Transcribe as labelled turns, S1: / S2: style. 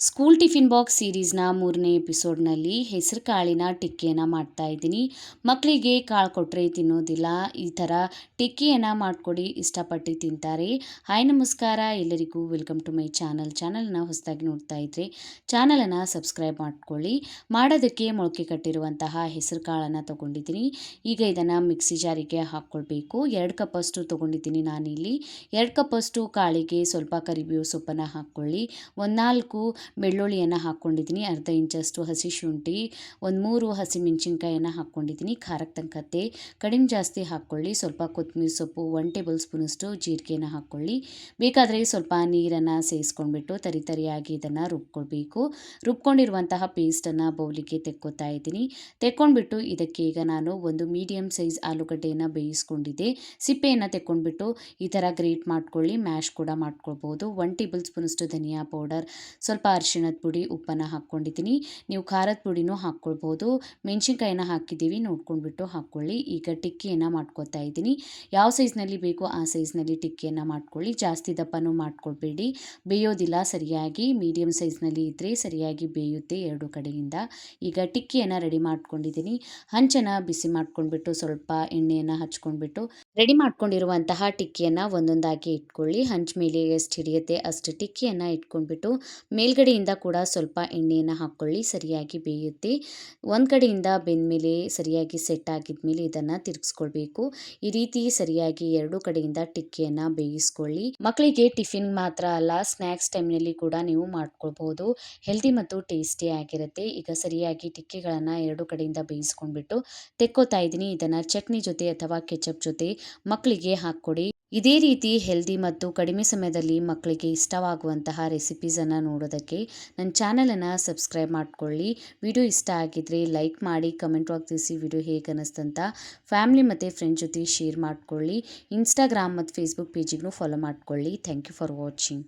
S1: School tiffin box ಸೀರೀಸ್ನ 3ನೇ ಎಪಿಸೋಡ್ನಲ್ಲಿ ಹೆಸರು ಕಾಳಿನ ಟಿಕ್ಕಿಯನ್ನು ಮಾಡ್ತಾ ಇದ್ದೀನಿ. ಮಕ್ಕಳಿಗೆ ಕಾಳು ಕೊಟ್ಟರೆ ತಿನ್ನೋದಿಲ್ಲ. ಈ ಥರ ಟಿಕ್ಕಿಯನ್ನು ಮಾಡಿಕೊಡಿ, ಇಷ್ಟಪಟ್ಟು ತಿಂತಾರೆ. ಹಾಯ್ ನಮಸ್ಕಾರ ಎಲ್ಲರಿಗೂ, ವೆಲ್ಕಮ್ ಟು ಮೈ ಚಾನಲ್ನ ಹೊಸದಾಗಿ ನೋಡ್ತಾ ಇದ್ದರೆ ಚಾನಲನ್ನು ಸಬ್ಸ್ಕ್ರೈಬ್ ಮಾಡ್ಕೊಳ್ಳಿ. ಮಾಡೋದಕ್ಕೆ ಮೊಳಕೆ ಕಟ್ಟಿರುವಂತಹ ಹೆಸರು ಕಾಳನ್ನು ತೊಗೊಂಡಿದ್ದೀನಿ. ಈಗ ಇದನ್ನು ಮಿಕ್ಸಿ ಜಾರಿಗೆ ಹಾಕ್ಕೊಳ್ಬೇಕು. 2 ಕಪ್ಪಷ್ಟು ತೊಗೊಂಡಿದ್ದೀನಿ ನಾನಿಲ್ಲಿ. 2 ಕಪ್ಪಷ್ಟು ಕಾಳಿಗೆ ಸ್ವಲ್ಪ ಕರಿಬೇವು ಸೊಪ್ಪನ್ನು ಹಾಕ್ಕೊಳ್ಳಿ. 4 ಬೆಳ್ಳುಳ್ಳಿಯನ್ನು ಹಾಕ್ಕೊಂಡಿದ್ದೀನಿ. ಅರ್ಧ ಇಂಚಷ್ಟು ಹಸಿ ಶುಂಠಿ, 3 ಹಸಿಮೆಣಸಿನ್ಕಾಯನ್ನು ಹಾಕ್ಕೊಂಡಿದ್ದೀನಿ. ಖಾರಕ್ಕೆ ತಕ್ಕಂತೆ ಕಡಿಮೆ ಜಾಸ್ತಿ ಹಾಕ್ಕೊಳ್ಳಿ. ಸ್ವಲ್ಪ ಕೊತ್ತಂಬರಿ ಸೊಪ್ಪು, 1 ಟೇಬಲ್ ಸ್ಪೂನಷ್ಟು ಜೀರಿಗೆಯನ್ನು ಹಾಕ್ಕೊಳ್ಳಿ. ಬೇಕಾದರೆ ಸ್ವಲ್ಪ ನೀರನ್ನು ಸೇರಿಸ್ಕೊಂಡ್ಬಿಟ್ಟು ತರಿಯಾಗಿ ಇದನ್ನು ರುಬ್ಕೊಳ್ಬೇಕು. ರುಬ್ಕೊಂಡಿರುವಂತಹ ಪೇಸ್ಟನ್ನು ಬೌಲಿಗೆ ತೆಕ್ಕೋತಾ ಇದ್ದೀನಿ. ತೆಕ್ಕೊಂಡ್ಬಿಟ್ಟು ಇದಕ್ಕೆ ಈಗ ನಾನು ಒಂದು ಮೀಡಿಯಮ್ ಸೈಜ್ ಆಲೂಗಡ್ಡೆಯನ್ನು ಬೇಯಿಸ್ಕೊಂಡಿದ್ದೆ. ಸಿಪ್ಪೆಯನ್ನು ತೆಕ್ಕೊಂಡ್ಬಿಟ್ಟು ಈ ಥರ ಗ್ರೇಟ್ ಮಾಡ್ಕೊಳ್ಳಿ. ಮ್ಯಾಶ್ ಕೂಡ ಮಾಡ್ಕೊಳ್ಬೋದು. 1 ಟೇಬಲ್ ಸ್ಪೂನಷ್ಟು ಧನಿಯಾ ಪೌಡರ್, ಸ್ವಲ್ಪ ಅರಿಶಿಣದ ಪುಡಿ, ಉಪ್ಪನ್ನು ಹಾಕ್ಕೊಂಡಿದ್ದೀನಿ. ನೀವು ಖಾರದ ಪುಡಿನೂ ಹಾಕ್ಕೊಳ್ಬೋದು. ಮೆಣಸಿನ್ಕಾಯಿನ ಹಾಕಿದ್ದೀವಿ, ನೋಡ್ಕೊಂಡ್ಬಿಟ್ಟು ಹಾಕ್ಕೊಳ್ಳಿ. ಈಗ ಟಿಕ್ಕಿಯನ್ನು ಮಾಡ್ಕೊತಾ ಇದ್ದೀನಿ. ಯಾವ ಸೈಜ್ನಲ್ಲಿ ಬೇಕೋ ಆ ಸೈಜ್ನಲ್ಲಿ ಟಿಕ್ಕಿಯನ್ನು ಮಾಡ್ಕೊಳ್ಳಿ. ಜಾಸ್ತಿ ದಪ್ಪನೂ ಮಾಡ್ಕೊಳ್ಬೇಡಿ, ಬೇಯೋದಿಲ್ಲ ಸರಿಯಾಗಿ. ಮೀಡಿಯಮ್ ಸೈಜ್ನಲ್ಲಿ ಇದ್ದರೆ ಸರಿಯಾಗಿ ಬೇಯುತ್ತೆ ಎರಡು ಕಡೆಯಿಂದ. ಈಗ ಟಿಕ್ಕಿಯನ್ನು ರೆಡಿ ಮಾಡ್ಕೊಂಡಿದ್ದೀನಿ. ಹಂಚನ್ನು ಬಿಸಿ ಮಾಡ್ಕೊಂಡ್ಬಿಟ್ಟು ಸ್ವಲ್ಪ ಎಣ್ಣೆಯನ್ನು ಹಚ್ಕೊಂಡ್ಬಿಟ್ಟು ರೆಡಿ ಮಾಡ್ಕೊಂಡಿರುವಂತಹ ಟಿಕ್ಕಿಯನ್ನು ಒಂದೊಂದಾಗಿ ಇಟ್ಕೊಳ್ಳಿ. ಹಂಚ ಮೇಲೆ ಎಷ್ಟು ಹಿಡಿಯುತ್ತೆ ಅಷ್ಟು ಟಿಕ್ಕಿಯನ್ನು ಇಟ್ಕೊಂಡ್ಬಿಟ್ಟು ಮೇಲ್ಗಡೆಯಿಂದ ಕೂಡ ಸ್ವಲ್ಪ ಎಣ್ಣೆಯನ್ನು ಹಾಕ್ಕೊಳ್ಳಿ, ಸರಿಯಾಗಿ ಬೇಯುತ್ತೆ. ಒಂದು ಕಡೆಯಿಂದ ಬೆಂದಮೇಲೆ ಸರಿಯಾಗಿ ಸೆಟ್ ಆಗಿದ್ಮೇಲೆ ಇದನ್ನು ತಿರುಗಿಸ್ಕೊಳ್ಬೇಕು. ಈ ರೀತಿ ಸರಿಯಾಗಿ 2 ಕಡೆಯಿಂದ ಟಿಕ್ಕಿಯನ್ನು ಬೇಯಿಸ್ಕೊಳ್ಳಿ. ಮಕ್ಕಳಿಗೆ ಟಿಫಿನ್ ಮಾತ್ರ ಅಲ್ಲ, ಸ್ನ್ಯಾಕ್ಸ್ ಟೈಮ್ನಲ್ಲಿ ಕೂಡ ನೀವು ಮಾಡ್ಕೊಳ್ಬೋದು. ಹೆಲ್ದಿ ಮತ್ತು ಟೇಸ್ಟಿ ಆಗಿರುತ್ತೆ. ಈಗ ಸರಿಯಾಗಿ ಟಿಕ್ಕಿಗಳನ್ನು 2 ಕಡೆಯಿಂದ ಬೇಯಿಸ್ಕೊಂಡ್ಬಿಟ್ಟು ತೆಕ್ಕೋತಾ ಇದ್ದೀನಿ. ಇದನ್ನು ಚಟ್ನಿ ಜೊತೆ ಅಥವಾ ಕೆಚಪ್ ಜೊತೆ ಮಕ್ಕಳಿಗೆ ಹಾಕ್ಕೊಡಿ. ಇದೇ ರೀತಿ ಹೆಲ್ದಿ ಮತ್ತು ಕಡಿಮೆ ಸಮಯದಲ್ಲಿ ಮಕ್ಕಳಿಗೆ ಇಷ್ಟವಾಗುವಂತಹ ರೆಸಿಪೀಸನ್ನು ನೋಡೋದಕ್ಕೆ ನನ್ನ ಚಾನಲನ್ನು ಸಬ್ಸ್ಕ್ರೈಬ್ ಮಾಡ್ಕೊಳ್ಳಿ. ವಿಡಿಯೋ ಇಷ್ಟ ಆಗಿದ್ದರೆ ಲೈಕ್ ಮಾಡಿ, ಕಮೆಂಟ್ ಬಾಕ್ಸ್ ತಿಳಿಸಿ ವಿಡಿಯೋ ಹೇಗೆ ಅನ್ನಿಸ್ತಂತ. ಫ್ಯಾಮಿಲಿ ಮತ್ತು ಫ್ರೆಂಡ್ಸ್ ಜೊತೆ ಶೇರ್ ಮಾಡ್ಕೊಳ್ಳಿ. ಇನ್ಸ್ಟಾಗ್ರಾಮ್ ಮತ್ತು ಫೇಸ್ಬುಕ್ ಪೇಜಿಗೂ ಫಾಲೋ ಮಾಡ್ಕೊಳ್ಳಿ. Thank you for watching.